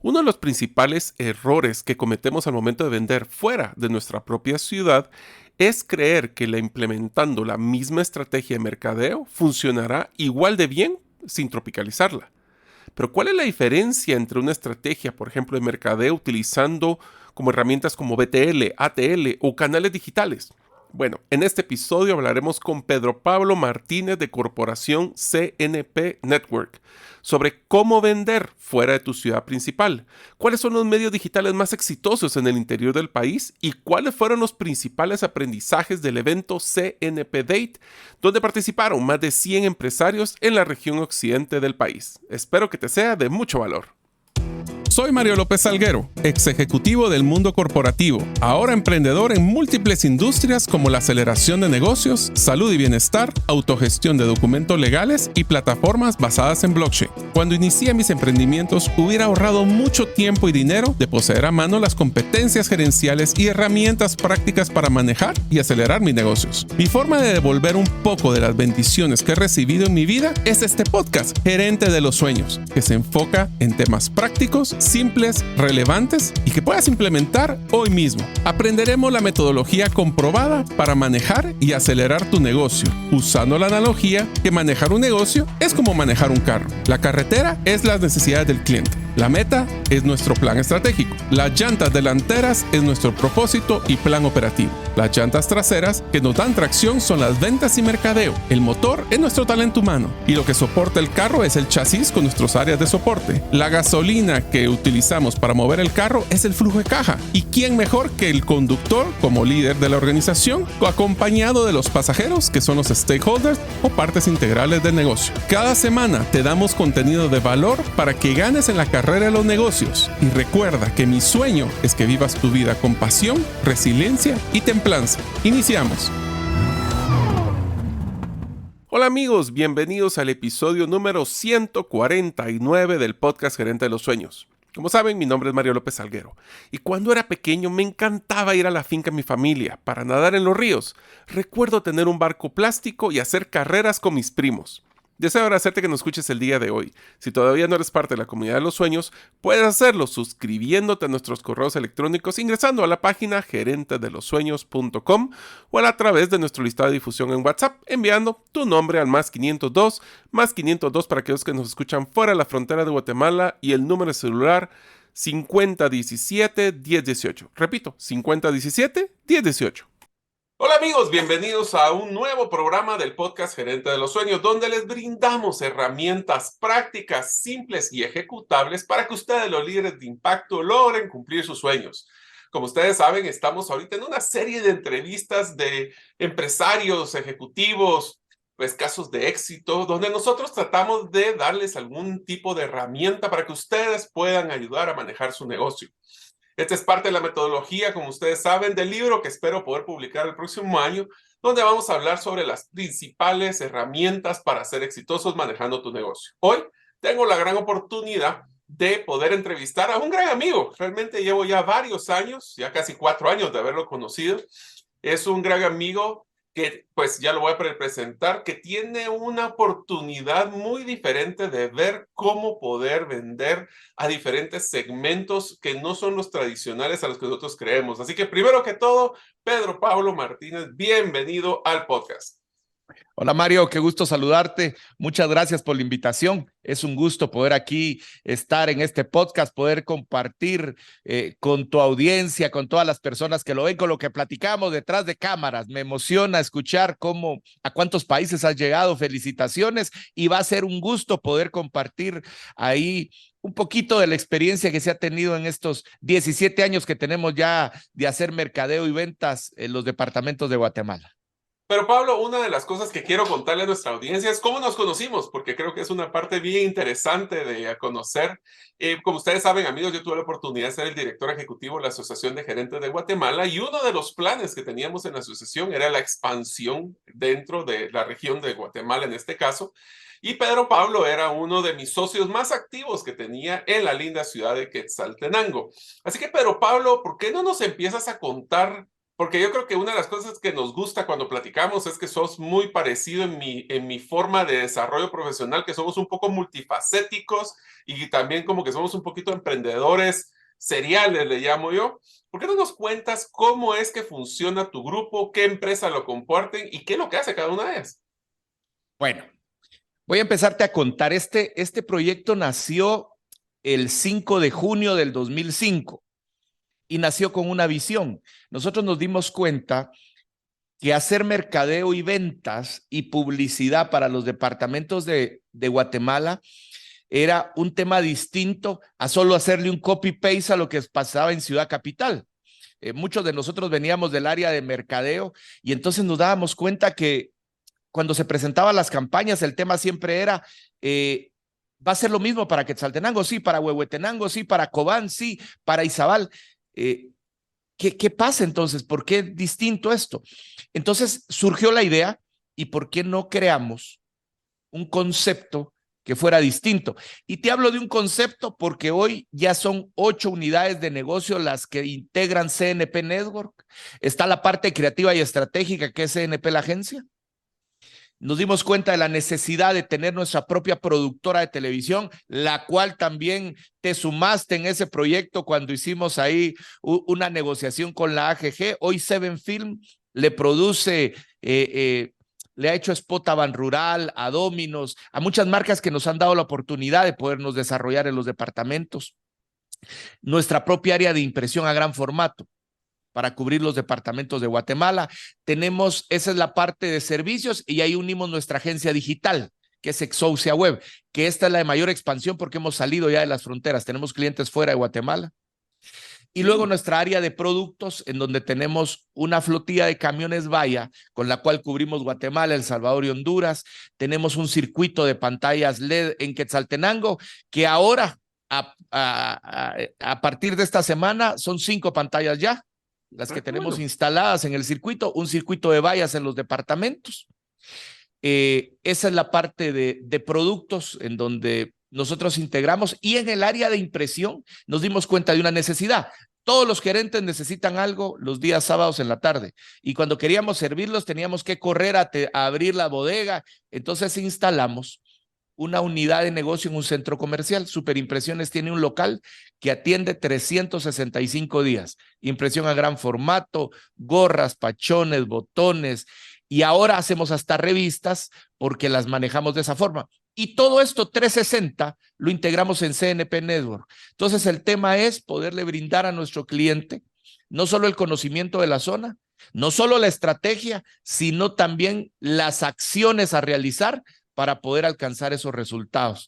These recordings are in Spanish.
Uno de los principales errores que cometemos al momento de vender fuera de nuestra propia ciudad es creer que implementando la misma estrategia de mercadeo funcionará igual de bien sin tropicalizarla. Pero ¿cuál es la diferencia entre una estrategia, por ejemplo, de mercadeo utilizando como herramientas como BTL, ATL o canales digitales? Bueno, en este episodio hablaremos con Pedro Pablo Martínez de Corporación CNP Network sobre cómo vender fuera de tu ciudad principal, cuáles son los medios digitales más exitosos en el interior del país y cuáles fueron los principales aprendizajes del evento CNP Date, donde participaron más de 100 empresarios en la región occidente del país. Espero que te sea de mucho valor. Soy Mario López Salguero, ex ejecutivo del mundo corporativo, ahora emprendedor en múltiples industrias como la aceleración de negocios, salud y bienestar, autogestión de documentos legales y plataformas basadas en blockchain. Cuando inicié mis emprendimientos, hubiera ahorrado mucho tiempo y dinero de poseer a mano las competencias gerenciales y herramientas prácticas para manejar y acelerar mis negocios. Mi forma de devolver un poco de las bendiciones que he recibido en mi vida es este podcast, Gerente de los Sueños, que se enfoca en temas prácticos, simples, relevantes y que puedas implementar hoy mismo. Aprenderemos la metodología comprobada para manejar y acelerar tu negocio, usando la analogía que manejar un negocio es como manejar un carro. La carretera es las necesidades del cliente. La meta es nuestro plan estratégico. Las llantas delanteras es nuestro propósito y plan operativo. Las llantas traseras que nos dan tracción son las ventas y mercadeo. El motor es nuestro talento humano y lo que soporta el carro es el chasis con nuestras áreas de soporte. La gasolina que utilizamos para mover el carro es el flujo de caja. ¿Y quién mejor que el conductor como líder de la organización, acompañado de los pasajeros que son los stakeholders o partes integrales del negocio? Cada semana te damos contenido de valor para que ganes en la carrera de los negocios. Y recuerda que mi sueño es que vivas tu vida con pasión, resiliencia y templanza. Iniciamos. Hola amigos, bienvenidos al episodio número 149 del podcast Gerente de los Sueños. Como saben, mi nombre es Mario López Salguero y cuando era pequeño me encantaba ir a la finca de mi familia para nadar en los ríos. Recuerdo tener un barco plástico y hacer carreras con mis primos. Deseo agradecerte que nos escuches el día de hoy. Si todavía no eres parte de la comunidad de los sueños, puedes hacerlo suscribiéndote a nuestros correos electrónicos ingresando a la página gerentedelosueños.com o a través de nuestro listado de difusión en WhatsApp enviando tu nombre al +502 para aquellos que nos escuchan fuera de la frontera de Guatemala y el número de celular 5017-1018. Repito, 5017-1018. Hola amigos, bienvenidos a un nuevo programa del podcast Gerente de los Sueños, donde les brindamos herramientas prácticas, simples y ejecutables para que ustedes, los líderes de impacto, logren cumplir sus sueños. Como ustedes saben, estamos ahorita en una serie de entrevistas de empresarios, ejecutivos, pues casos de éxito, donde nosotros tratamos de darles algún tipo de herramienta para que ustedes puedan ayudar a manejar su negocio. Esta es parte de la metodología, como ustedes saben, del libro que espero poder publicar el próximo año, donde vamos a hablar sobre las principales herramientas para ser exitosos manejando tu negocio. Hoy tengo la gran oportunidad de poder entrevistar a un gran amigo. Realmente llevo ya varios años, ya casi 4 años de haberlo conocido. Es un gran amigo que, pues ya lo voy a presentar, que tiene una oportunidad muy diferente de ver cómo poder vender a diferentes segmentos que no son los tradicionales a los que nosotros creemos. Así que primero que todo, Pedro Pablo Martínez, bienvenido al podcast. Hola Mario, qué gusto saludarte. Muchas gracias por la invitación. Es un gusto poder aquí estar en este podcast, poder compartir con tu audiencia, con todas las personas que lo ven, con lo que platicamos detrás de cámaras. Me emociona escuchar a cuántos países has llegado. Felicitaciones y va a ser un gusto poder compartir ahí un poquito de la experiencia que se ha tenido en estos 17 años que tenemos ya de hacer mercadeo y ventas en los departamentos de Guatemala. Pero Pablo, una de las cosas que quiero contarle a nuestra audiencia es cómo nos conocimos, porque creo que es una parte bien interesante de conocer. Como ustedes saben, amigos, yo tuve la oportunidad de ser el director ejecutivo de la Asociación de Gerentes de Guatemala y uno de los planes que teníamos en la asociación era la expansión dentro de la región de Guatemala en este caso. Y Pedro Pablo era uno de mis socios más activos que tenía en la linda ciudad de Quetzaltenango. Así que, Pedro Pablo, ¿por qué no nos empiezas a contar Porque yo creo que una de las cosas que nos gusta cuando platicamos es que sos muy parecido en mi forma de desarrollo profesional, que somos un poco multifacéticos y también como que somos un poquito emprendedores seriales, le llamo yo. ¿Por qué no nos cuentas cómo es que funciona tu grupo, qué empresa lo comparten y qué es lo que hace cada una de ellas? Bueno, voy a empezarte a contar. Este proyecto nació el 5 de junio del 2005 y nació con una visión. Nosotros nos dimos cuenta que hacer mercadeo y ventas y publicidad para los departamentos de Guatemala era un tema distinto a solo hacerle un copy-paste a lo que pasaba en Ciudad Capital. Muchos de nosotros veníamos del área de mercadeo y entonces nos dábamos cuenta que cuando se presentaban las campañas, el tema siempre era, va a ser lo mismo para Quetzaltenango, sí, para Huehuetenango, sí, para Cobán, sí, para Izabal. ¿Qué pasa entonces? ¿Por qué es distinto esto? Entonces surgió la idea y ¿por qué no creamos un concepto que fuera distinto? Y te hablo de un concepto porque hoy ya son 8 unidades de negocio las que integran CNP Network. Está la parte creativa y estratégica que es CNP la agencia. Nos dimos cuenta de la necesidad de tener nuestra propia productora de televisión, la cual también te sumaste en ese proyecto cuando hicimos ahí una negociación con la AGG. Hoy Seven Film le produce, le ha hecho spot a Ban Rural, a Dominos, a muchas marcas que nos han dado la oportunidad de podernos desarrollar en los departamentos. Nuestra propia área de impresión a gran formato para cubrir los departamentos de Guatemala. Tenemos, esa es la parte de servicios y ahí unimos nuestra agencia digital, que es Exousia Web, que esta es la de mayor expansión porque hemos salido ya de las fronteras, tenemos clientes fuera de Guatemala. Y luego nuestra área de productos, en donde tenemos una flotilla de camiones Vaya, con la cual cubrimos Guatemala, El Salvador y Honduras. Tenemos un circuito de pantallas LED en Quetzaltenango, que ahora, a partir de esta semana, son 5 pantallas ya las que tenemos instaladas en el circuito, un circuito de vallas en los departamentos. Esa es la parte de productos en donde nosotros integramos y en el área de impresión nos dimos cuenta de una necesidad. Todos los gerentes necesitan algo los días sábados en la tarde y cuando queríamos servirlos teníamos que correr a abrir la bodega. Entonces instalamos una unidad de negocio en un centro comercial. Superimpresiones tiene un local que atiende 365 días. Impresión a gran formato, gorras, pachones, botones, y ahora hacemos hasta revistas porque las manejamos de esa forma. Y todo esto 360 lo integramos en CNP Network. Entonces el tema es poderle brindar a nuestro cliente no solo el conocimiento de la zona, no solo la estrategia, sino también las acciones a realizar para poder alcanzar esos resultados.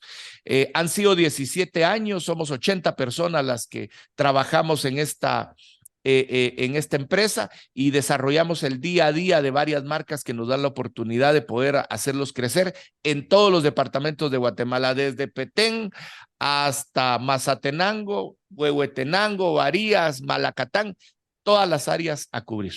Han sido 17 años, somos 80 personas las que trabajamos en esta empresa y desarrollamos el día a día de varias marcas que nos dan la oportunidad de poder hacerlos crecer en todos los departamentos de Guatemala, desde Petén hasta Mazatenango, Huehuetenango, Varías, Malacatán, todas las áreas a cubrir.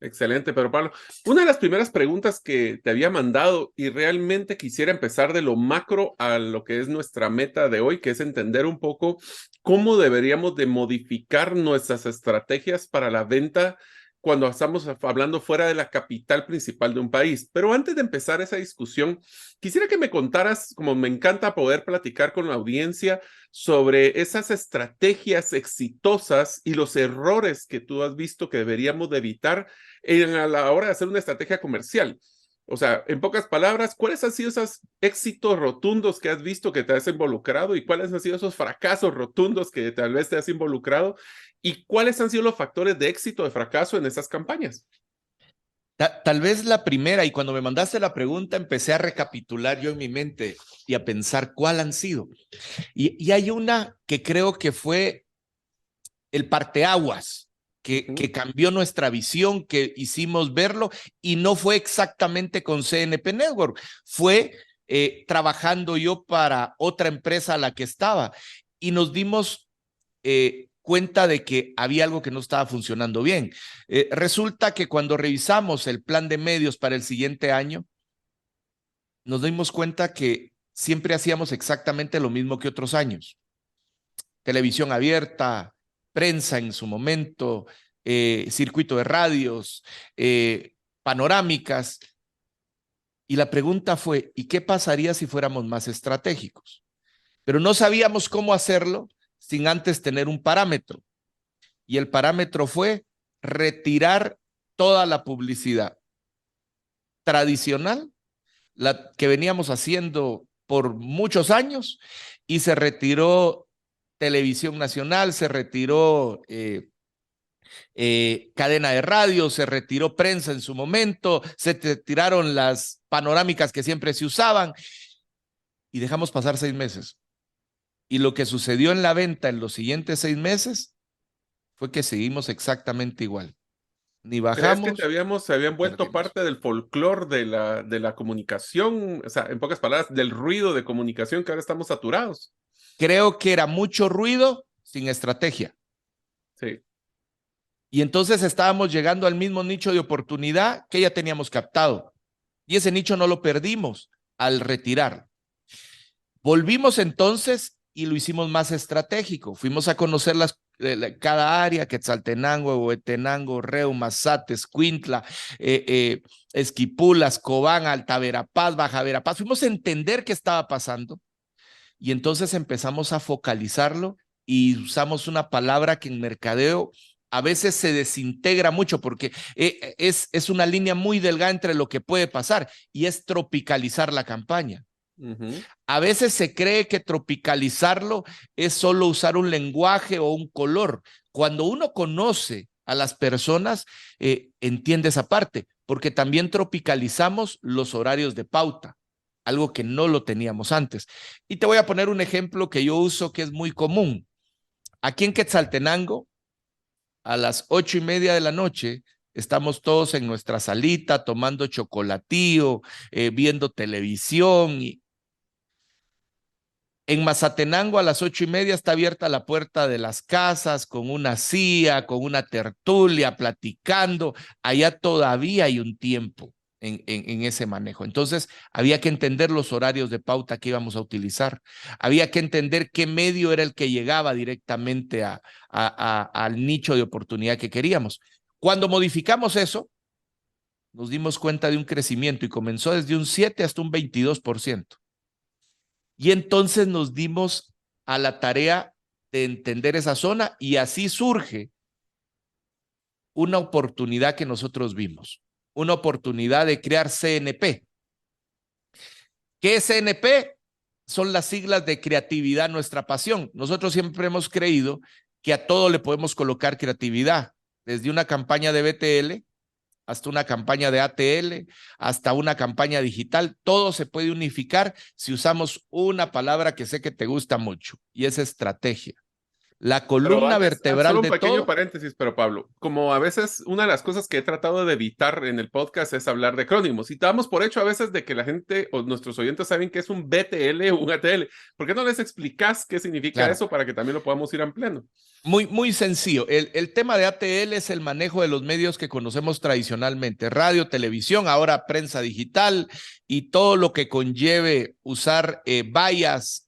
Excelente, Pedro Pablo. Una de las primeras preguntas que te había mandado y realmente quisiera empezar de lo macro a lo que es nuestra meta de hoy, que es entender un poco cómo deberíamos de modificar nuestras estrategias para la venta cuando estamos hablando fuera de la capital principal de un país. Pero antes de empezar esa discusión, quisiera que me contaras, como me encanta poder platicar con la audiencia, sobre esas estrategias exitosas y los errores que tú has visto que deberíamos de evitar a la hora de hacer una estrategia comercial. O sea, en pocas palabras, ¿cuáles han sido esos éxitos rotundos que has visto que te has involucrado y cuáles han sido esos fracasos rotundos que tal vez te has involucrado y cuáles han sido los factores de éxito o de fracaso en esas campañas? Tal vez la primera, y cuando me mandaste la pregunta empecé a recapitular yo en mi mente y a pensar cuál han sido. Y hay una que creo que fue el parteaguas, que cambió nuestra visión, que hicimos verlo, y no fue exactamente con CNP Network, fue trabajando yo para otra empresa a la que estaba, y nos dimos cuenta de que había algo que no estaba funcionando bien. Resulta que cuando revisamos el plan de medios para el siguiente año, nos dimos cuenta que siempre hacíamos exactamente lo mismo que otros años. Televisión abierta, prensa en su momento, circuito de radios, panorámicas. Y la pregunta fue, ¿y qué pasaría si fuéramos más estratégicos? Pero no sabíamos cómo hacerlo sin antes tener un parámetro. Y el parámetro fue retirar toda la publicidad tradicional, la que veníamos haciendo por muchos años, y se retiró Televisión Nacional, se retiró cadena de radio, se retiró prensa en su momento, se retiraron las panorámicas que siempre se usaban, y dejamos pasar 6 meses. Y lo que sucedió en la venta en los siguientes 6 meses fue que seguimos exactamente igual. Ni ¿Crees que bajamos, se habían vuelto perdimos. parte del folclore de la comunicación? O sea, en pocas palabras, del ruido de comunicación que ahora estamos saturados. Creo que era mucho ruido sin estrategia. Sí. Y entonces estábamos llegando al mismo nicho de oportunidad que ya teníamos captado. Y ese nicho no lo perdimos al retirar. Volvimos entonces y lo hicimos más estratégico. Fuimos a conocer cada área: Quetzaltenango, Huehuetenango, Reuma, Sate, Escuintla, Esquipulas, Cobán, Alta Verapaz, Baja Verapaz. Fuimos a entender qué estaba pasando y entonces empezamos a focalizarlo y usamos una palabra que en mercadeo a veces se desintegra mucho porque es una línea muy delgada entre lo que puede pasar y es tropicalizar la campaña. A veces se cree que tropicalizarlo es solo usar un lenguaje o un color. Cuando uno conoce a las personas, entiende esa parte, porque también tropicalizamos los horarios de pauta, algo que no lo teníamos antes. Y te voy a poner un ejemplo que yo uso que es muy común. Aquí en Quetzaltenango, a las 8:30 de la noche, estamos todos en nuestra salita tomando chocolatío, viendo televisión. En Mazatenango a las 8:30 está abierta la puerta de las casas con una silla, con una tertulia, platicando. Allá todavía hay un tiempo en ese manejo. Entonces, había que entender los horarios de pauta que íbamos a utilizar. Había que entender qué medio era el que llegaba directamente al nicho de oportunidad que queríamos. Cuando modificamos eso, nos dimos cuenta de un crecimiento y comenzó desde un 7 hasta un 22%. Y entonces nos dimos a la tarea de entender esa zona y así surge una oportunidad que nosotros vimos, una oportunidad de crear CNP. ¿Qué es CNP? Son las siglas de creatividad, nuestra pasión. Nosotros siempre hemos creído que a todo le podemos colocar creatividad, desde una campaña de BTL hasta una campaña de ATL, hasta una campaña digital. Todo se puede unificar si usamos una palabra que sé que te gusta mucho, y es estrategia. La Pero columna antes, vertebral solo un de pequeño todo. paréntesis, pero Pablo, como a veces una de las cosas que he tratado de evitar en el podcast es hablar de acrónimos y damos por hecho a veces de que la gente o nuestros oyentes saben que es un BTL o un ATL. ¿Por qué no les explicas qué significa Claro, eso para que también lo podamos ir ampliando? muy sencillo. El tema de ATL es el manejo de los medios que conocemos tradicionalmente: radio, televisión, ahora prensa digital y todo lo que conlleve usar vallas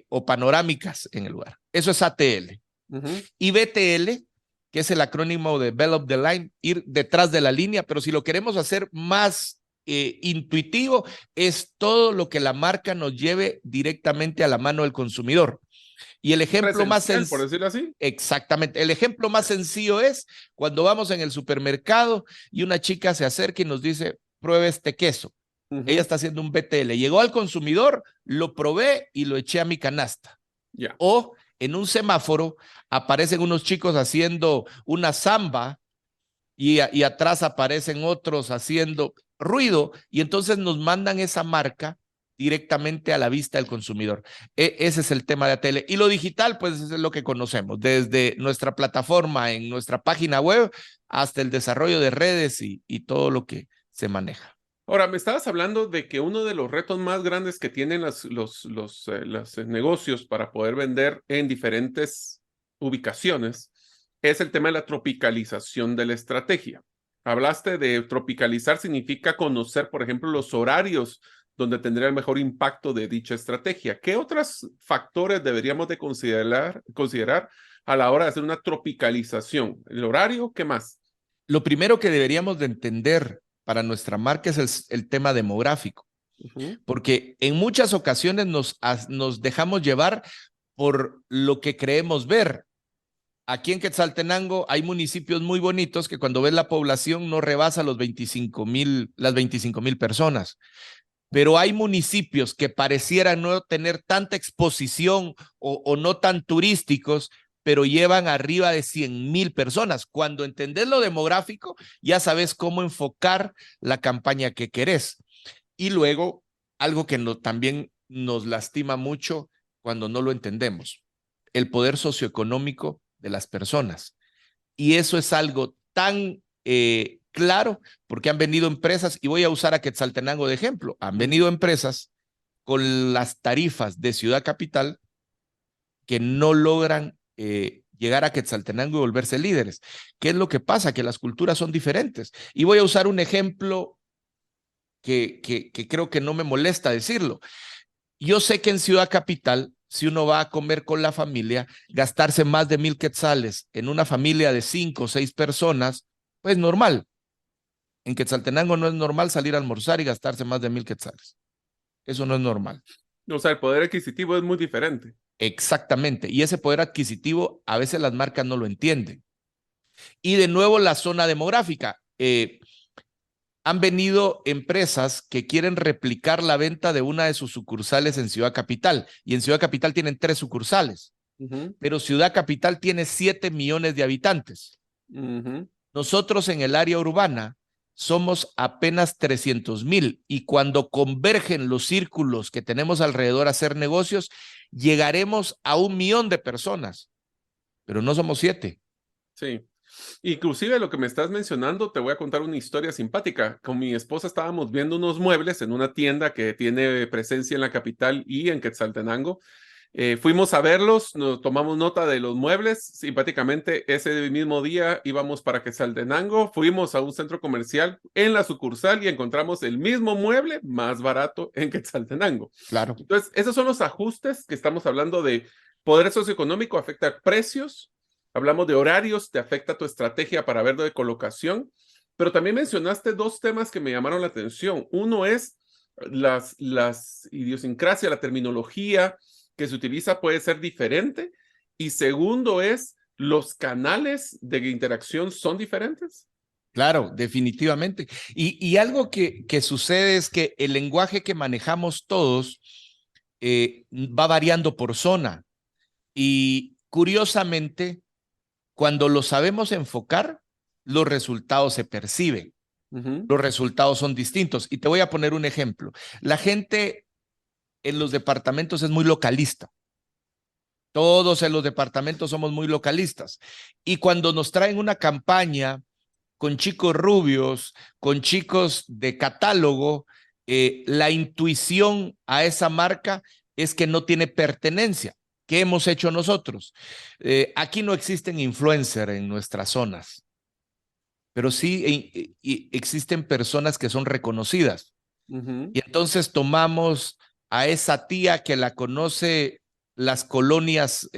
o panorámicas en el lugar. Eso es ATL. Y BTL, que es el acrónimo de Develop the Line, ir detrás de la línea, pero si lo queremos hacer más intuitivo, es todo lo que la marca nos lleve directamente a la mano del consumidor. Y el ejemplo más Presencial, por sencillo, decirlo así. exactamente, el ejemplo más sencillo es cuando vamos en el supermercado y una chica se acerca y nos dice: pruebe este queso. Ella está haciendo un BTL. Llegó al consumidor, lo probé y lo eché a mi canasta. Ya. O en un semáforo aparecen unos chicos haciendo una samba y atrás aparecen otros haciendo ruido y entonces nos mandan esa marca directamente a la vista del consumidor. Ese es el tema de la tele. Y lo digital, pues es lo que conocemos, desde nuestra plataforma en nuestra página web hasta el desarrollo de redes y todo lo que se maneja. Ahora, me estabas hablando de que uno de los retos más grandes que tienen los negocios para poder vender en diferentes ubicaciones es el tema de la tropicalización de la estrategia. Hablaste de tropicalizar, significa conocer, por ejemplo, los horarios donde tendría el mejor impacto de dicha estrategia. ¿Qué otros factores deberíamos de considerar a la hora de hacer una tropicalización? ¿El horario? ¿Qué más? Lo primero que deberíamos de entender para nuestra marca es el tema demográfico, Ujú, porque en muchas ocasiones nos dejamos llevar por lo que creemos ver. Aquí en Quetzaltenango hay municipios muy bonitos que cuando ves la población no rebasa las 25,000 personas, pero hay municipios que parecieran no tener tanta exposición o no tan turísticos, pero llevan arriba de 100,000 personas. Cuando entendés lo demográfico, ya sabes cómo enfocar la campaña que querés. Y luego, algo que también nos lastima mucho cuando no lo entendemos, el poder socioeconómico de las personas. Y eso es algo tan claro, porque han venido empresas, y voy a usar a Quetzaltenango de ejemplo, han venido empresas con las tarifas de Ciudad Capital que no logran llegar a Quetzaltenango y volverse líderes. ¿Qué es lo que pasa? Que las culturas son diferentes. Y voy a usar un ejemplo que creo que no me molesta decirlo. Yo sé que en Ciudad Capital, si uno va a comer con la familia, gastarse más de 1,000 quetzales en una familia de 5 o 6 personas, pues normal. En Quetzaltenango no es normal salir a almorzar y gastarse más de 1,000 quetzales. Eso no es normal. O sea, el poder adquisitivo es muy diferente. Exactamente. Y ese poder adquisitivo a veces las marcas no lo entienden. Y de nuevo la zona demográfica. Han venido empresas que quieren replicar la venta de una de sus sucursales en Ciudad Capital. Y en Ciudad Capital tienen 3 sucursales. Ujú, Pero Ciudad Capital tiene 7 millones de habitantes. ujú. Nosotros en el área urbana somos apenas 300,000 y cuando convergen los círculos que tenemos alrededor a hacer negocios, llegaremos a 1 millón de personas, pero no somos 7. Sí. Inclusive lo que me estás mencionando, te voy a contar una historia simpática. Con mi esposa estábamos viendo unos muebles en una tienda que tiene presencia en la capital y en Quetzaltenango. Fuimos a verlos, nos tomamos nota de los muebles. Simpáticamente, ese mismo día íbamos para Quetzaltenango, fuimos a un centro comercial en la sucursal y encontramos el mismo mueble más barato en Quetzaltenango. Claro. Entonces, esos son los ajustes que estamos hablando de poder socioeconómico, afecta precios. Hablamos de horarios, te afecta tu estrategia para ver de colocación, pero también mencionaste dos temas que me llamaron la atención. Uno es las idiosincrasias, la terminología que se utiliza puede ser diferente. Y segundo es, los canales de interacción son diferentes. Claro, definitivamente. Y algo que sucede es que el lenguaje que manejamos todos va variando por zona. Y curiosamente, cuando lo sabemos enfocar, los resultados se perciben. Ujú, Los resultados son distintos. Y te voy a poner un ejemplo. La gente en los departamentos es muy localista. Todos en los departamentos somos muy localistas. Y cuando nos traen una campaña con chicos rubios, con chicos de catálogo, la intuición a esa marca es que no tiene pertenencia. ¿Qué hemos hecho nosotros? Aquí no existen influencers en nuestras zonas, pero sí existen personas que son reconocidas. ujú. Y entonces tomamos a esa tía que la conoce las colonias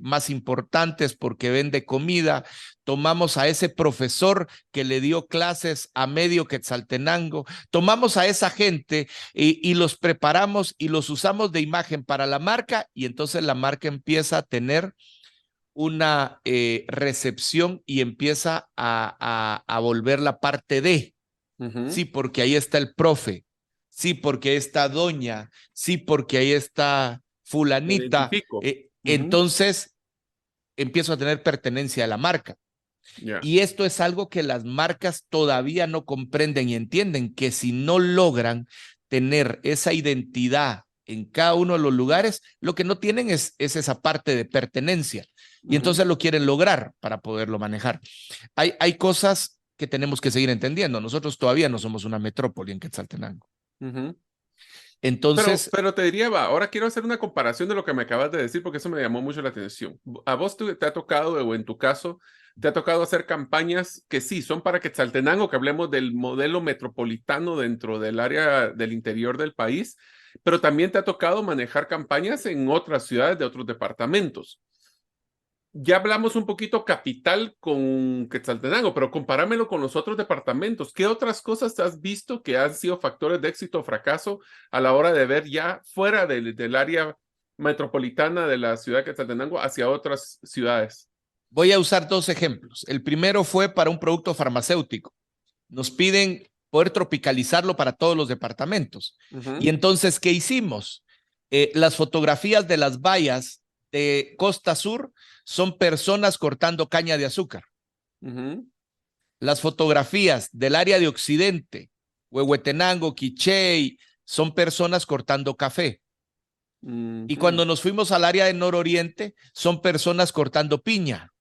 más importantes porque vende comida, tomamos a ese profesor que le dio clases a medio Quetzaltenango, tomamos a esa gente y los preparamos y los usamos de imagen para la marca y entonces la marca empieza a tener una recepción y empieza a volver la parte de. Ujú. Sí, porque ahí está el profe. Sí, porque ahí está doña. Sí, porque ahí está Me fulanita. identifico. Ujú. Entonces empiezo a tener pertenencia a la marca. Ya. Y esto es algo que las marcas todavía no comprenden y entienden, que si no logran tener esa identidad en cada uno de los lugares, lo que no tienen es esa parte de pertenencia. Y Ujú, entonces lo quieren lograr para poderlo manejar. Hay cosas que tenemos que seguir entendiendo. Nosotros todavía no somos una metrópoli en Quetzaltenango. ujú. Entonces, Pero te diría, va, ahora quiero hacer una comparación de lo que me acabas de decir porque eso me llamó mucho la atención. ¿A vos te ha tocado, o en tu caso, te ha tocado hacer campañas que sí son para Quetzaltenango, que hablemos del modelo metropolitano dentro del área del interior del país, pero también te ha tocado manejar campañas en otras ciudades de otros departamentos? ya hablamos un poquito capital con Quetzaltenango, pero compáramelo con los otros departamentos. ¿Qué otras cosas has visto que han sido factores de éxito o fracaso a la hora de ver ya fuera del área metropolitana de la ciudad de Quetzaltenango hacia otras ciudades? Voy a usar dos ejemplos. El primero fue para un producto farmacéutico. Nos piden poder tropicalizarlo para todos los departamentos. Y entonces, ¿qué hicimos? Las fotografías de las vallas de Costa Sur son personas cortando caña de azúcar. Las fotografías del área de Occidente, Huehuetenango, Quiché, son personas cortando café. Y cuando nos fuimos al área de Nororiente, son personas cortando piña.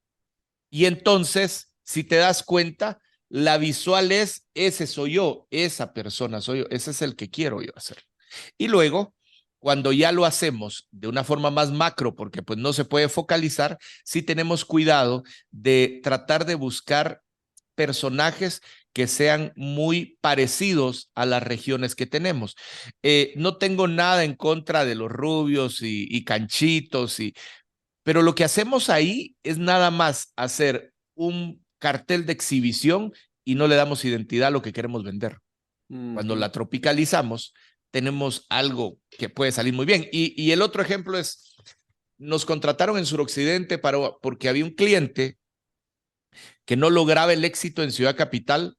Y entonces, si te das cuenta, la visual es, ese soy yo, esa persona soy yo, ese es el que quiero yo hacer. Y luego, cuando ya lo hacemos de una forma más macro, porque pues no se puede focalizar, sí tenemos cuidado de tratar de buscar personajes que sean muy parecidos a las regiones que tenemos. No tengo nada en contra de los rubios y canchitos, pero lo que hacemos ahí es nada más hacer un cartel de exhibición y no le damos identidad a lo que queremos vender. Cuando la tropicalizamos, tenemos algo que puede salir muy bien. Y el otro ejemplo es, nos contrataron en Suroccidente porque había un cliente que no lograba el éxito en Ciudad Capital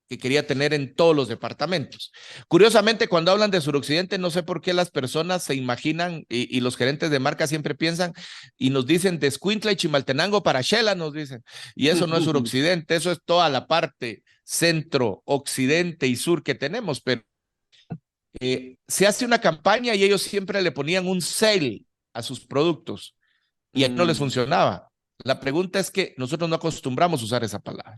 que quería tener en todos los departamentos. Curiosamente, cuando hablan de Suroccidente, no sé por qué las personas se imaginan y los gerentes de marca siempre piensan y nos dicen de Escuintla y Chimaltenango para Shela, nos dicen. Y eso no es Suroccidente, eso es toda la parte centro, occidente y sur que tenemos, pero se hace una campaña y ellos siempre le ponían un sale a sus productos y ahí no les funcionaba. La pregunta es que nosotros no acostumbramos a usar esa palabra.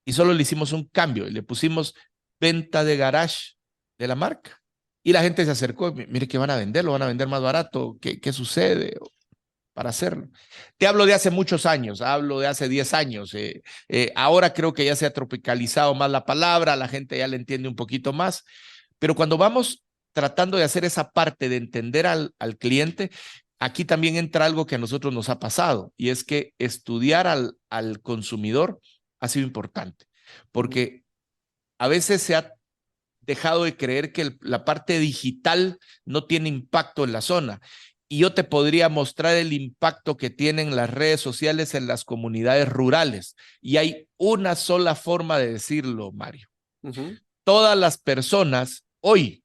Y solo le hicimos un cambio y le pusimos venta de garage de la marca. Y la gente se acercó, mire que van a vender, lo van a vender más barato, ¿qué sucede para hacerlo? Te hablo de hace muchos años, hablo de hace 10 años. Ahora creo que ya se ha tropicalizado más la palabra, la gente ya le entiende un poquito más, pero cuando vamos tratando de hacer esa parte de entender al cliente, aquí también entra algo que a nosotros nos ha pasado, y es que estudiar al consumidor ha sido importante, porque a veces se ha dejado de creer que la parte digital no tiene impacto en la zona. Y yo te podría mostrar el impacto que tienen las redes sociales en las comunidades rurales. Y hay una sola forma de decirlo, Mario. Todas las personas hoy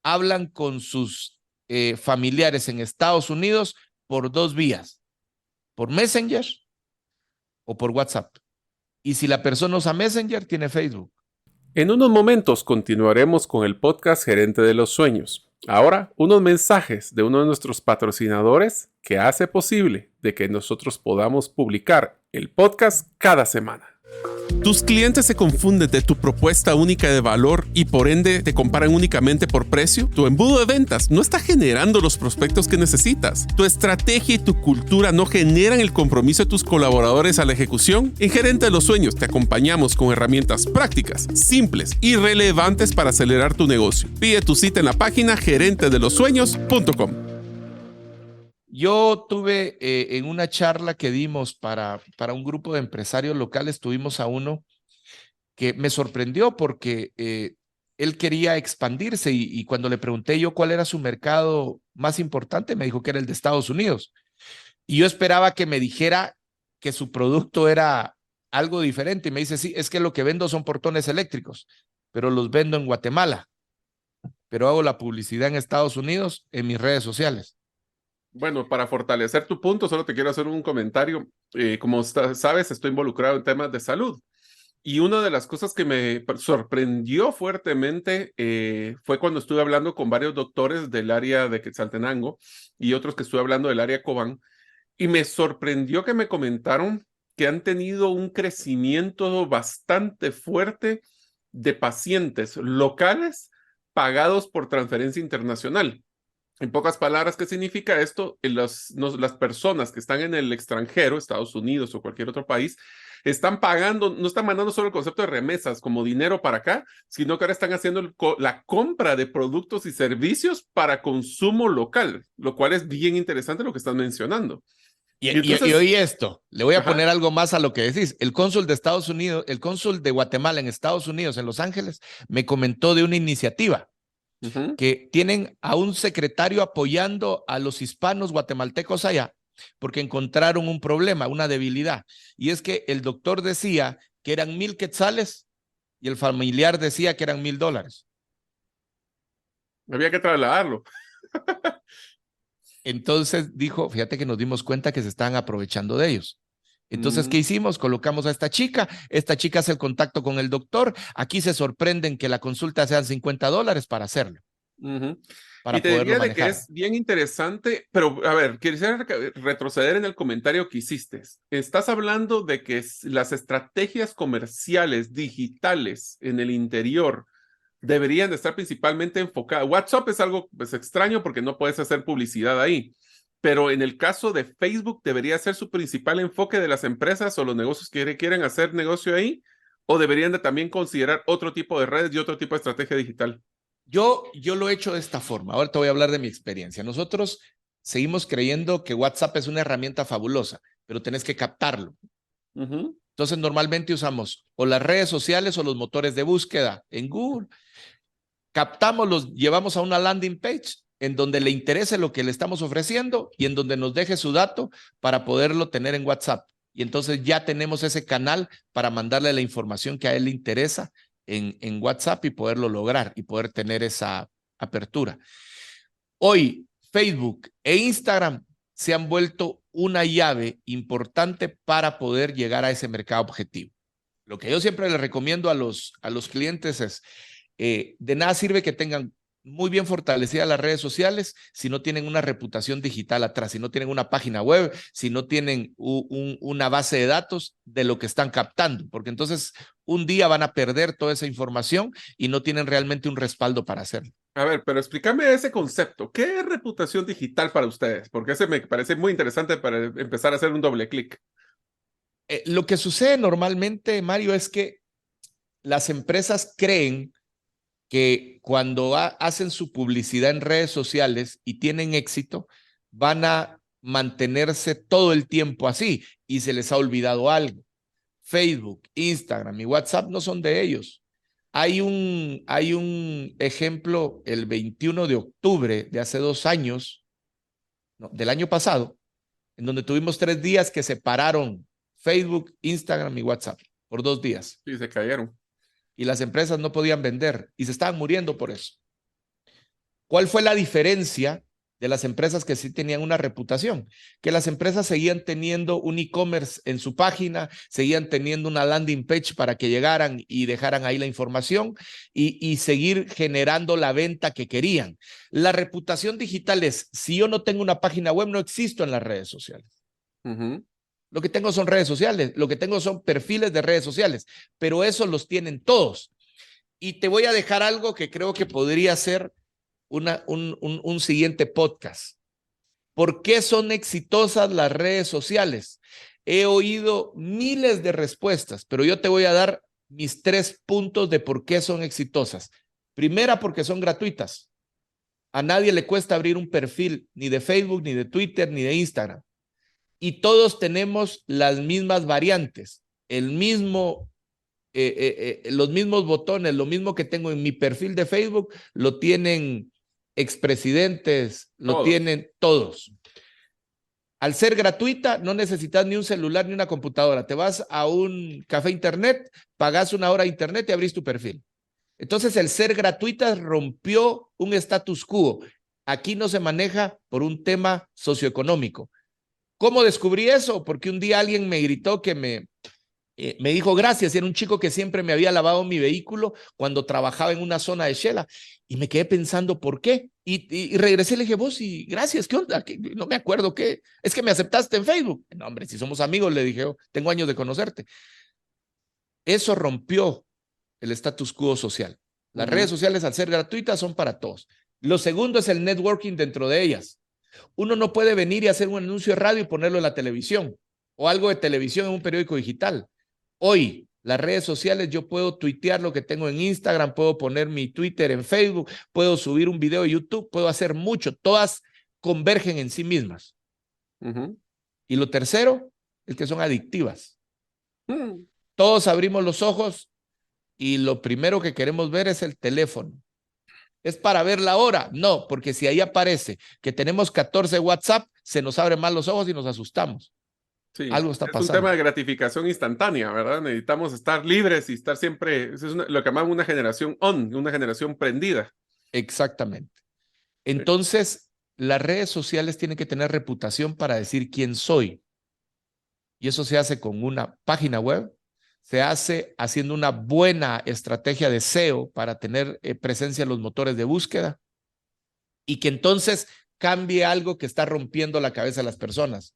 hablan con sus familiares en Estados Unidos por dos vías, por Messenger o por WhatsApp. Y si la persona usa Messenger, tiene Facebook. En unos momentos continuaremos con el podcast Gerente de los Sueños. Ahora, unos mensajes de uno de nuestros patrocinadores que hace posible de que nosotros podamos publicar el podcast cada semana. ¿Tus clientes se confunden de tu propuesta única de valor y por ende te comparan únicamente por precio? Tu embudo de ventas no está generando los prospectos que necesitas. ¿Tu estrategia y tu cultura no generan el compromiso de tus colaboradores a la ejecución? En Gerente de los Sueños te acompañamos con herramientas prácticas, simples y relevantes para acelerar tu negocio. Pide tu cita en la página gerentedelosueños.com. Yo tuve en una charla que dimos para un grupo de empresarios locales, tuvimos a uno que me sorprendió porque él quería expandirse y cuando le pregunté yo cuál era su mercado más importante, me dijo que era el de Estados Unidos. Y yo esperaba que me dijera que su producto era algo diferente y me dice, sí, es que lo que vendo son portones eléctricos, pero los vendo en Guatemala, pero hago la publicidad en Estados Unidos en mis redes sociales. Bueno, para fortalecer tu punto, solo te quiero hacer un comentario. Como sabes, estoy involucrado en temas de salud. Y una de las cosas que me sorprendió fuertemente fue cuando estuve hablando con varios doctores del área de Quetzaltenango y otros que estuve hablando del área Cobán. Y me sorprendió que me comentaron que han tenido un crecimiento bastante fuerte de pacientes locales pagados por transferencia internacional. En pocas palabras, ¿qué significa esto? Las personas que están en el extranjero, Estados Unidos o cualquier otro país, están pagando, no están mandando solo el concepto de remesas como dinero para acá, sino que ahora están haciendo la compra de productos y servicios para consumo local, lo cual es bien interesante lo que estás mencionando. Y, Y y entonces, oí esto, le voy a ajá, poner algo más a lo que decís. El cónsul de Estados Unidos, el cónsul de Guatemala en Estados Unidos, en Los Ángeles, me comentó de una iniciativa ujú, que tienen a un secretario apoyando a los hispanos guatemaltecos allá, porque encontraron un problema, una debilidad. Y es que el doctor decía que eran 1,000 quetzales y el familiar decía que eran $1,000. había que trasladarlo. Entonces dijo, fíjate que nos dimos cuenta que se estaban aprovechando de ellos. Entonces, ¿qué Mm, hicimos? Colocamos a esta chica hace el contacto con el doctor, aquí se sorprenden que la consulta sean $50 para hacerlo, ujú. Y para te poderlo diría de que manejar. es bien interesante, pero a ver, quisiera retroceder en el comentario que hiciste. Estás hablando de que las estrategias comerciales digitales en el interior deberían de estar principalmente enfocadas. WhatsApp es algo pues, extraño porque no puedes hacer publicidad ahí, pero en el caso de Facebook debería ser su principal enfoque de las empresas o los negocios que quieren hacer negocio ahí, o deberían de también considerar otro tipo de redes y otro tipo de estrategia digital. Yo lo he hecho de esta forma. Ahora te voy a hablar de mi experiencia. Nosotros seguimos creyendo que WhatsApp es una herramienta fabulosa, pero tenés que captarlo. Ujú, Entonces, normalmente usamos o las redes sociales o los motores de búsqueda en Google. Captamos, los llevamos a una landing page en donde le interese lo que le estamos ofreciendo y en donde nos deje su dato para poderlo tener en WhatsApp. Y entonces ya tenemos ese canal para mandarle la información que a él le interesa en WhatsApp y poderlo lograr y poder tener esa apertura. Hoy, Facebook e Instagram se han vuelto una llave importante para poder llegar a ese mercado objetivo. Lo que yo siempre les recomiendo a los clientes es, de nada sirve que tengan muy bien fortalecidas las redes sociales si no tienen una reputación digital atrás, si no tienen una página web, si no tienen una base de datos de lo que están captando, porque entonces un día van a perder toda esa información y no tienen realmente un respaldo para hacerlo. a ver, pero explícame ese concepto. ¿Qué es reputación digital para ustedes? Porque ese me parece muy interesante para empezar a hacer un doble clic. Lo que sucede normalmente, Mario, es que las empresas creen que cuando hacen su publicidad en redes sociales y tienen éxito, van a mantenerse todo el tiempo así y se les ha olvidado algo. Facebook, Instagram y WhatsApp no son de ellos. Hay un ejemplo el 21 de octubre de hace 2 años, no, del año pasado, en donde tuvimos 3 días que se pararon Facebook, Instagram y WhatsApp por 2 días Sí, se cayeron. y las empresas no podían vender y se estaban muriendo por eso. ¿Cuál fue la diferencia de las empresas que sí tenían una reputación? Que las empresas seguían teniendo un e-commerce en su página, seguían teniendo una landing page para que llegaran y dejaran ahí la información y seguir generando la venta que querían. La reputación digital es, si yo no tengo una página web, no existo en las redes sociales. Ujú. Lo que tengo son redes sociales, lo que tengo son perfiles de redes sociales, pero eso los tienen todos. Y te voy a dejar algo que creo que podría ser un siguiente podcast. ¿Por qué son exitosas las redes sociales? He oído miles de respuestas, pero yo te voy a dar mis 3 puntos de por qué son exitosas. Primera, porque son gratuitas. A nadie le cuesta abrir un perfil, ni de Facebook, ni de Twitter, ni de Instagram. Y todos tenemos las mismas variantes, los mismos botones, lo mismo que tengo en mi perfil de Facebook, lo tienen expresidentes, lo Todos. tienen todos. Al ser gratuita, no necesitas ni un celular ni una computadora. Te vas a un café internet, pagas 1 hora de internet y abrís tu perfil. Entonces, el ser gratuita rompió un status quo. Aquí no se maneja por un tema socioeconómico. ¿Cómo descubrí eso? Porque un día alguien me gritó que me dijo gracias, era un chico que siempre me había lavado mi vehículo cuando trabajaba en una zona de Shela y me quedé pensando por qué y regresé y le dije vos y gracias, ¿qué onda? No me acuerdo qué, es que me aceptaste en Facebook. No hombre, si somos amigos, le dije, tengo años de conocerte. Eso rompió el status quo social. Las redes Ujú. sociales al ser gratuitas son para todos. Lo segundo es el networking dentro de ellas. Uno no puede venir y hacer un anuncio de radio y ponerlo en la televisión o algo de televisión en un periódico digital. Hoy, las redes sociales, yo puedo tuitear lo que tengo en Instagram, puedo poner mi Twitter en Facebook, puedo subir un video de YouTube, puedo hacer mucho. Todas convergen en sí mismas. Ujú. Y lo tercero es que son adictivas. Mm. Todos abrimos los ojos y lo primero que queremos ver es el teléfono. ¿Es para ver la hora? No, porque si ahí aparece que tenemos 14 WhatsApp, se nos abren más los ojos y nos asustamos. Sí, Algo está es un tema pasando. de gratificación instantánea, ¿verdad? Necesitamos estar libres y estar siempre, eso es lo que llamamos una generación on, una generación prendida. Exactamente. Sí. Entonces, las redes sociales tienen que tener reputación para decir quién soy. Y eso se hace con una página web, se hace haciendo una buena estrategia de SEO para tener presencia en los motores de búsqueda y que entonces cambie algo que está rompiendo la cabeza de las personas.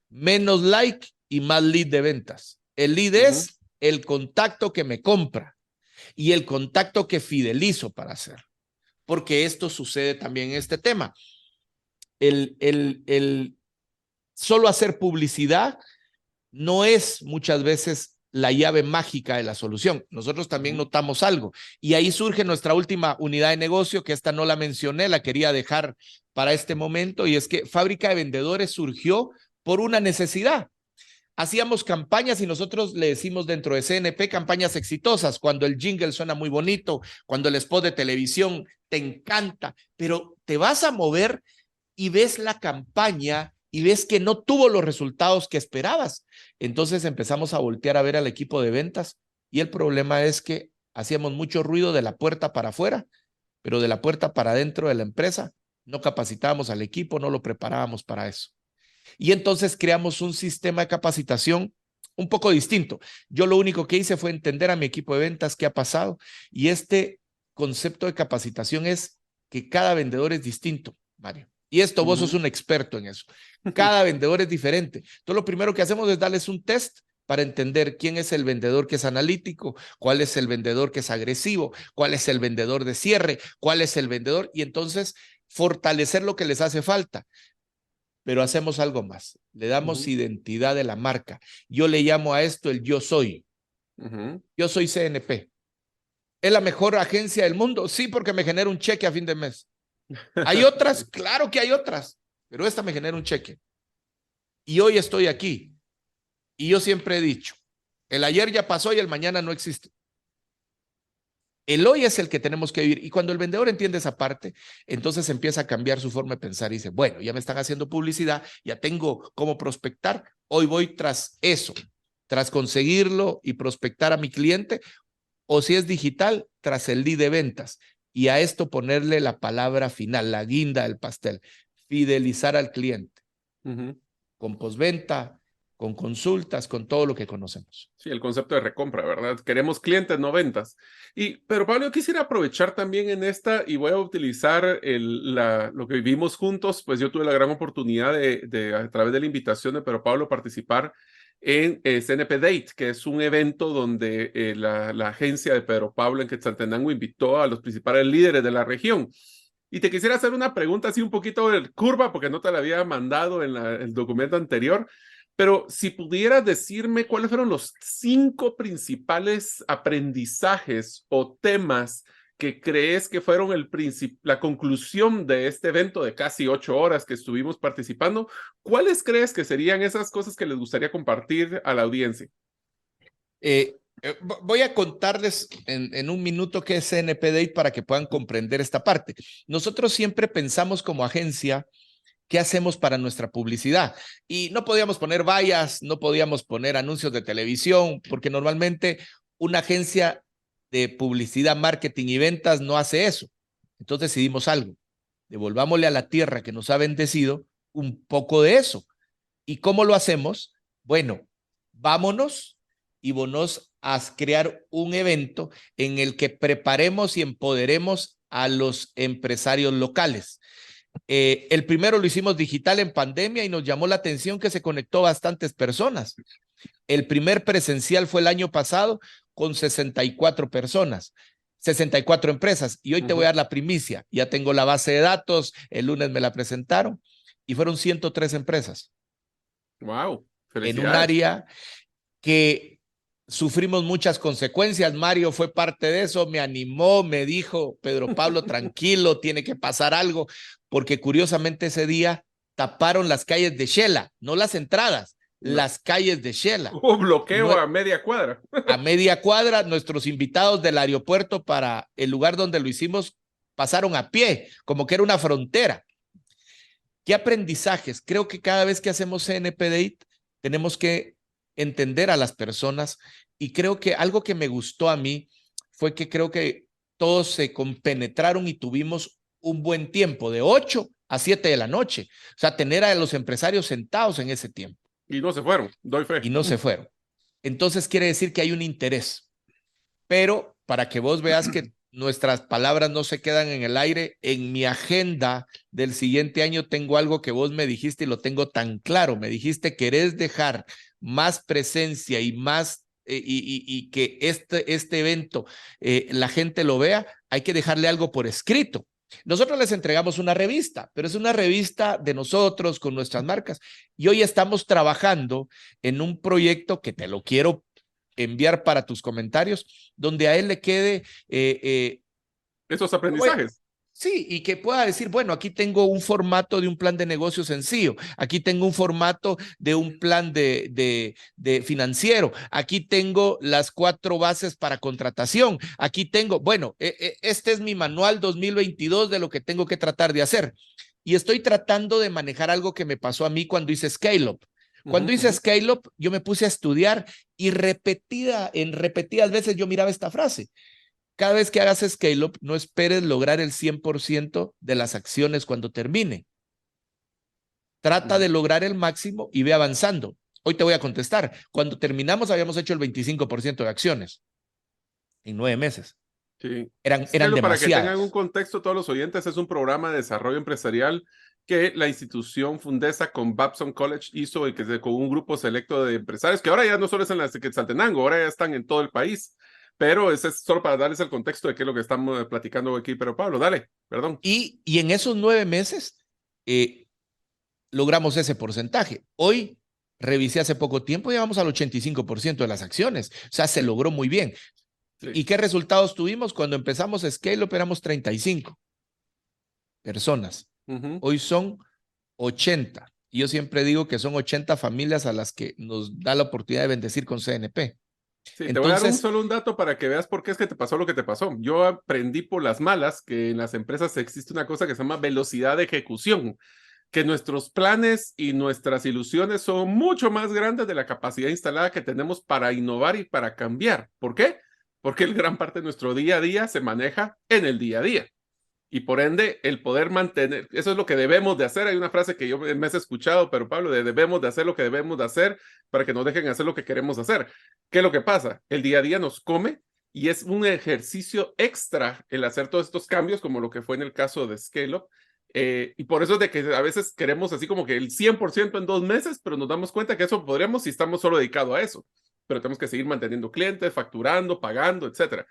Menos like y más lead de ventas. El lead Ujú, es el contacto que me compra y el contacto que fidelizo para hacer. Porque esto sucede también en este tema. El solo hacer publicidad no es muchas veces la llave mágica de la solución. Nosotros también ujú. notamos algo y ahí surge nuestra última unidad de negocio, que esta no la mencioné, la quería dejar para este momento, y es que Fábrica de Vendedores surgió por una necesidad. Hacíamos campañas y nosotros le decimos dentro de CNP campañas exitosas, cuando el jingle suena muy bonito, cuando el spot de televisión te encanta, pero te vas a mover y ves la campaña y ves que no tuvo los resultados que esperabas. Entonces empezamos a voltear a ver al equipo de ventas y el problema es que hacíamos mucho ruido de la puerta para afuera, pero de la puerta para adentro de la empresa no capacitábamos al equipo, no lo preparábamos para eso. Y entonces creamos un sistema de capacitación un poco distinto. Yo lo único que hice fue entender a mi equipo de ventas qué ha pasado y este concepto de capacitación es que cada vendedor es distinto, Mario. Y esto vos sos Ujú. un experto en eso. Cada vendedor es diferente. Entonces lo primero que hacemos es darles un test para entender quién es el vendedor que es analítico, cuál es el vendedor que es agresivo, cuál es el vendedor de cierre, cuál es el vendedor, y entonces fortalecer lo que les hace falta. Pero hacemos algo más, le damos Ujú, identidad de la marca. Yo le llamo a esto el yo soy. ujú. Yo soy CNP. ¿Es la mejor agencia del mundo? Sí, porque me genera un cheque a fin de mes. ¿Hay otras? Claro que hay otras, pero esta me genera un cheque. Y hoy estoy aquí. Y yo siempre he dicho, el ayer ya pasó y el mañana no existe. El hoy es el que tenemos que vivir. Y cuando el vendedor entiende esa parte, entonces empieza a cambiar su forma de pensar y dice, bueno, ya me están haciendo publicidad, ya tengo cómo prospectar, hoy voy tras eso, tras conseguirlo y prospectar a mi cliente, o si es digital, tras el lead de ventas. Y a esto ponerle la palabra final, la guinda del pastel, fidelizar al cliente Ujú. con postventa, con consultas, con todo lo que conocemos. Sí, el concepto de recompra, ¿verdad? Queremos clientes, no ventas. Pero Pablo, yo quisiera aprovechar también en esta y voy a utilizar lo que vivimos juntos, pues yo tuve la gran oportunidad a través de la invitación de Pedro Pablo, participar en CNP Date, que es un evento donde la agencia de Pedro Pablo en Quetzaltenango invitó a los principales líderes de la región. Y te quisiera hacer una pregunta así un poquito de curva, porque no te la había mandado en el documento anterior. Pero si pudieras decirme cuáles fueron los 5 principales aprendizajes o temas que crees que fueron la conclusión de este evento de casi 8 horas que estuvimos participando, ¿cuáles crees que serían esas cosas que les gustaría compartir a la audiencia? Voy a contarles en un minuto qué es CNP Date para que puedan comprender esta parte. Nosotros siempre pensamos como agencia qué hacemos para nuestra publicidad y no podíamos poner vallas, no podíamos poner anuncios de televisión, porque normalmente una agencia de publicidad, marketing y ventas no hace eso. Entonces decidimos algo, devolvámosle a la tierra que nos ha bendecido un poco de eso. ¿Y cómo lo hacemos? Bueno, vámonos y vamos a crear un evento en el que preparemos y empoderemos a los empresarios locales. El primero lo hicimos digital en pandemia y nos llamó la atención que se conectó bastantes personas. El primer presencial fue el año pasado con 64 personas, 64 empresas. Y hoy te voy a dar la primicia. Ya tengo la base de datos, el lunes me la presentaron y fueron 103 empresas Wow, en un felicidades. área que sufrimos muchas consecuencias. Mario fue parte de eso, me animó, me dijo, Pedro Pablo, tranquilo, tiene que pasar algo, porque curiosamente ese día taparon las calles de Shela, no las entradas, las calles de Shela. Hubo bloqueo a media cuadra. A media cuadra, nuestros invitados del aeropuerto para el lugar donde lo hicimos pasaron a pie, como que era una frontera. ¿Qué aprendizajes? Creo que cada vez que hacemos CNP Date tenemos que entender a las personas, y creo que algo que me gustó a mí fue que creo que todos se compenetraron y tuvimos un buen tiempo, de 8 a 7 de la noche. O sea, tener a los empresarios sentados en ese tiempo. Y no se fueron, doy fe. Y no se fueron. Entonces quiere decir que hay un interés. Pero para que vos veas que nuestras palabras no se quedan en el aire, en mi agenda del siguiente año tengo algo que vos me dijiste y lo tengo tan claro. Me dijiste, querés dejar más presencia y más y que este evento la gente lo vea, hay que dejarle algo por escrito. Nosotros les entregamos una revista, pero es una revista de nosotros con nuestras marcas. Y hoy estamos trabajando en un proyecto que te lo quiero enviar para tus comentarios, donde a él le quede esos aprendizajes. Sí, y que pueda decir, bueno, aquí tengo un formato de un plan de negocio sencillo, aquí tengo un formato de un plan de financiero, aquí tengo las 4 bases para contratación, aquí tengo, bueno, este es mi manual 2022 de lo que tengo que tratar de hacer. Y estoy tratando de manejar algo que me pasó a mí cuando hice Scale Up. Cuando hice Scale Up, yo me puse a estudiar y en repetidas veces yo miraba esta frase. Cada vez que hagas Scale Up, no esperes lograr el 100% de las acciones cuando termine. Trata de lograr el máximo y ve avanzando. Hoy te voy a contestar. Cuando terminamos, habíamos hecho el 25% de acciones en 9 meses. Sí. Eran demasiadas. Para que tengan un contexto, todos los oyentes, es un programa de desarrollo empresarial que la institución Fundesa con Babson College hizo y que con un grupo selecto de empresarios, que ahora ya no solo es en la Quetzaltenango, ahora ya están en todo el país. Pero ese es solo para darles el contexto de qué es lo que estamos platicando aquí. Pero Pablo, dale, perdón. Y en esos 9 meses logramos ese porcentaje. Hoy, revisé hace poco tiempo, llegamos al 85% de las acciones. O sea, se logró muy bien. Sí. ¿Y qué resultados tuvimos? Cuando empezamos Scale Up éramos 35 personas. Hoy son 80. Y yo siempre digo que son 80 familias a las que nos da la oportunidad de bendecir con CNP. Sí, entonces, te voy a dar solo un dato para que veas por qué es que te pasó lo que te pasó. Yo aprendí por las malas que en las empresas existe una cosa que se llama velocidad de ejecución, que nuestros planes y nuestras ilusiones son mucho más grandes de la capacidad instalada que tenemos para innovar y para cambiar. ¿Por qué? Porque gran parte de nuestro día a día se maneja en el día a día. Y por ende, el poder mantener, eso es lo que debemos de hacer. Hay una frase que yo me has escuchado, pero Pablo, debemos de hacer lo que debemos de hacer para que nos dejen hacer lo que queremos hacer. ¿Qué es lo que pasa? El día a día nos come y es un ejercicio extra el hacer todos estos cambios, como lo que fue en el caso de Scale Up. Y por eso es de que a veces queremos así como que el 100% en 2 meses, pero nos damos cuenta que eso podremos si estamos solo dedicados a eso. Pero tenemos que seguir manteniendo clientes, facturando, pagando, etc.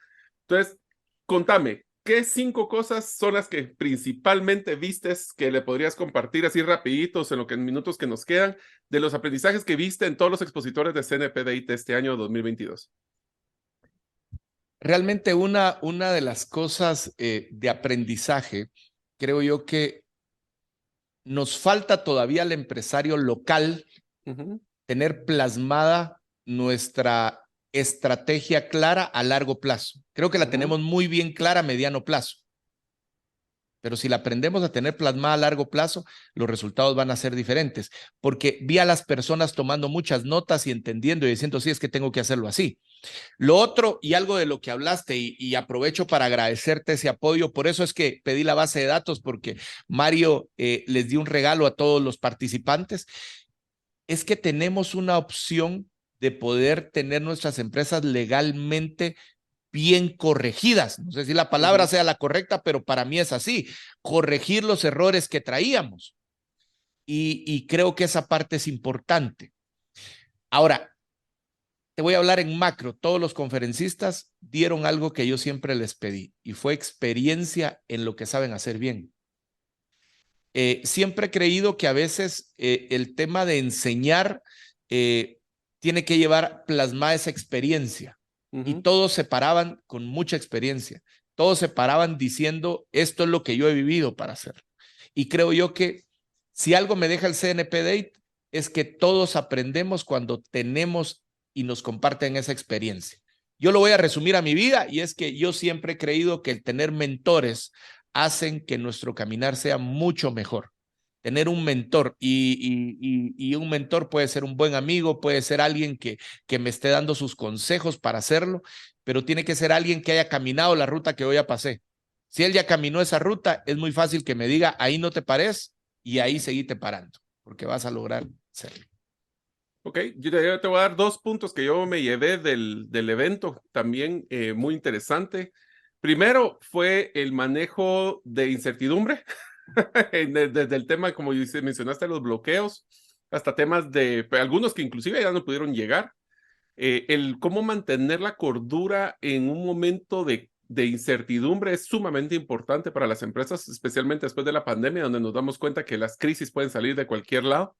Entonces, contame, ¿qué 5 cosas son las que principalmente vistes que le podrías compartir así rapiditos en minutos que nos quedan de los aprendizajes que viste en todos los expositores de CNP Date este año 2022? Realmente una de las cosas de aprendizaje, creo yo que nos falta todavía al empresario local tener plasmada nuestra estrategia clara a largo plazo. Creo que la tenemos muy bien clara a mediano plazo. Pero si la aprendemos a tener plasmada a largo plazo, los resultados van a ser diferentes. Porque vi a las personas tomando muchas notas y entendiendo y diciendo, sí, es que tengo que hacerlo así. Lo otro, y algo de lo que hablaste, y aprovecho para agradecerte ese apoyo, por eso es que pedí la base de datos, porque Mario les dio un regalo a todos los participantes, es que tenemos una opción de poder tener nuestras empresas legalmente bien corregidas. No sé si la palabra sea la correcta, pero para mí es así. Corregir los errores que traíamos. Y creo que esa parte es importante. Ahora, te voy a hablar en macro. Todos los conferencistas dieron algo que yo siempre les pedí y fue experiencia en lo que saben hacer bien. Siempre he creído que a veces el tema de enseñar tiene que llevar plasmada esa experiencia. Y todos se paraban con mucha experiencia. Todos se paraban diciendo, esto es lo que yo he vivido para hacerlo. Y creo yo que Si algo me deja el CNP Date es que todos aprendemos cuando tenemos y nos comparten esa experiencia. Yo lo voy a resumir a mi vida y es que yo siempre he creído que el tener mentores hacen que nuestro caminar sea mucho mejor. Tener un mentor y un mentor puede ser un buen amigo, puede ser alguien que me esté dando sus consejos para hacerlo, pero tiene que ser alguien que haya caminado la ruta que hoy ya pasé. Si él ya caminó esa ruta, es muy fácil que me diga, ahí no te pares y ahí seguite parando, porque vas a lograr hacerlo. Ok, yo te voy a dar 2 puntos que yo me llevé del evento, también muy interesante. Primero fue el manejo de incertidumbre, desde el tema, como mencionaste, los bloqueos, hasta temas de algunos que inclusive ya no pudieron llegar. El cómo mantener la cordura en un momento de incertidumbre es sumamente importante para las empresas, especialmente después de la pandemia, donde nos damos cuenta que las crisis pueden salir de cualquier lado.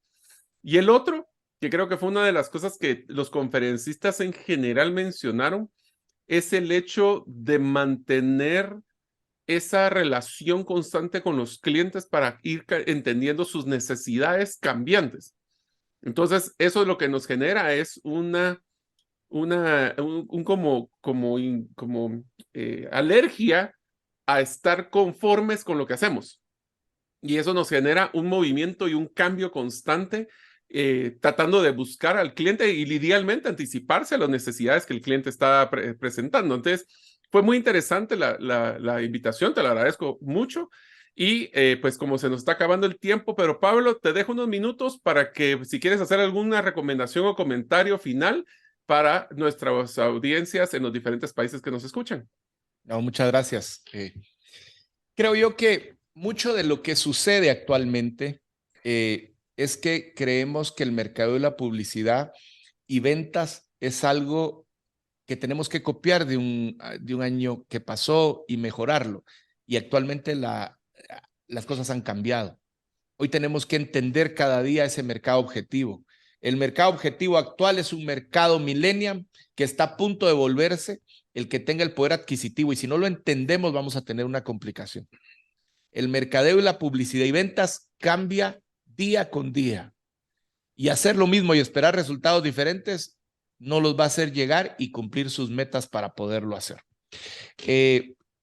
Y el otro, que creo que fue una de las cosas que los conferencistas en general mencionaron, es el hecho de mantener esa relación constante con los clientes para ir entendiendo sus necesidades cambiantes. Entonces, eso es lo que nos genera es alergia a estar conformes con lo que hacemos. Y eso nos genera un movimiento y un cambio constante, tratando de buscar al cliente y idealmente anticiparse a las necesidades que el cliente está presentando. Entonces, fue muy interesante la invitación, te lo agradezco mucho. Y pues como se nos está acabando el tiempo, pero Pablo, te dejo unos minutos para que si quieres hacer alguna recomendación o comentario final para nuestras audiencias en los diferentes países que nos escuchan. No, muchas gracias. Creo yo que mucho de lo que sucede actualmente es que creemos que el mercado de la publicidad y ventas es algo que tenemos que copiar de un año que pasó y mejorarlo. Y actualmente las cosas han cambiado. Hoy tenemos que entender cada día ese mercado objetivo. El mercado objetivo actual es un mercado millennial que está a punto de volverse el que tenga el poder adquisitivo, y si no lo entendemos vamos a tener una complicación. El mercadeo y la publicidad y ventas cambia día con día, y hacer lo mismo y esperar resultados diferentes no los va a hacer llegar y cumplir sus metas para poderlo hacer.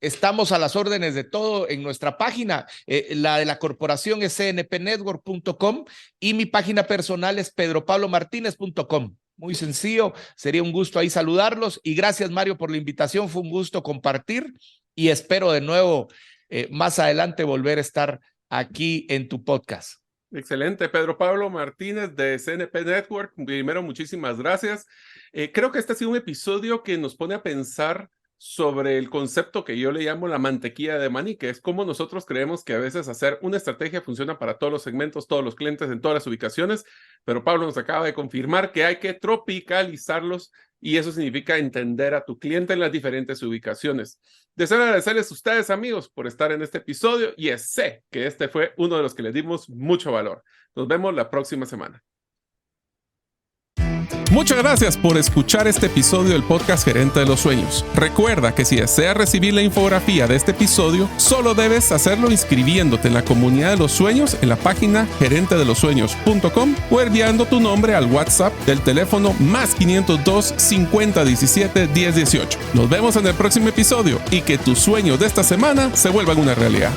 Estamos a las órdenes de todo en nuestra página. La de la corporación es cnpnetwork.com y mi página personal es pedropablomartinez.com. Muy sencillo, sería un gusto ahí saludarlos y gracias, Mario, por la invitación. Fue un gusto compartir y espero de nuevo más adelante volver a estar aquí en tu podcast. Excelente, Pedro Pablo Martínez de CNP Network. Primero, muchísimas gracias. Creo que este ha sido un episodio que nos pone a pensar sobre el concepto que yo le llamo la mantequilla de maní, que es cómo nosotros creemos que a veces hacer una estrategia funciona para todos los segmentos, todos los clientes, en todas las ubicaciones, pero Pablo nos acaba de confirmar que hay que tropicalizarlos y eso significa entender a tu cliente en las diferentes ubicaciones. Deseo agradecerles a ustedes, amigos, por estar en este episodio y sé que este fue uno de los que les dimos mucho valor. Nos vemos la próxima semana. Muchas gracias por escuchar este episodio del podcast Gerente de los Sueños. Recuerda que si deseas recibir la infografía de este episodio, solo debes hacerlo inscribiéndote en la comunidad de los sueños en la página gerentedelosueños.com o enviando tu nombre al WhatsApp del teléfono +502 50 17 10 18. Nos vemos en el próximo episodio y que tus sueños de esta semana se vuelvan una realidad.